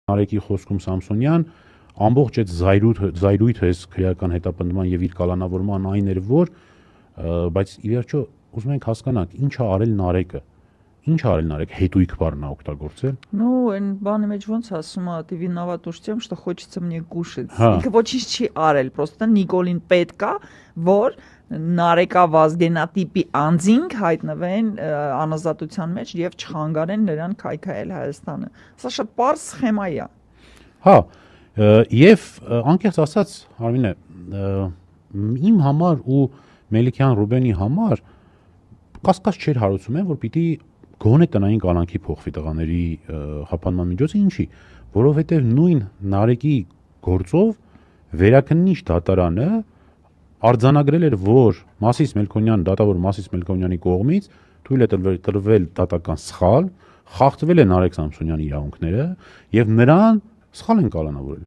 Նարեկի խոսքում Սամսոնյան ամբողջ այդ զայրույթը այս քրեական հետապնդման եւ իր կալանավորման այն էր, որ բայց ի վերջո ուզում ենք հասկանանք ինչ է արել Նարեկը։ Ինչ արել Нарек, հետույք բառն է օգտագործել։ Ну, այն բանը մեջ ոնց ասում է, ты виноват уж тем, что хочется мне кушать։ Ինքը ոչինչ չի արել, просто Նիկոլին պետք է, որ Նարեկա Վազգենատիպի անձինք հայտնվեն անազատության մեջ եւ չխանգարեն նրան քայքայել Հայաստանը։ Սա շատ པարզ սխեմա է։ Հա, եւ անկեղծ ասած, Արմինե, իմ համար ու Մելիքյան Ռուբենի համար կասկած չէր հարուցում են, որ պիտի գոնե տնային կալանքի փոխվի տղաների հապանման միջոցը, ինչի, որովհետև նույն Նարեկի գործով վերաքննիչ դատարանը արձանագրել էր, որ Մասիս Մելքոնյան, դատավոր Մասիս Մելքոնյանի կողմից թույլ է տրվել դատական սխալ, խախտվել է Նարեկ Սամսոնյանի իրավունքները եւ նրան սխալ են կալանավորել։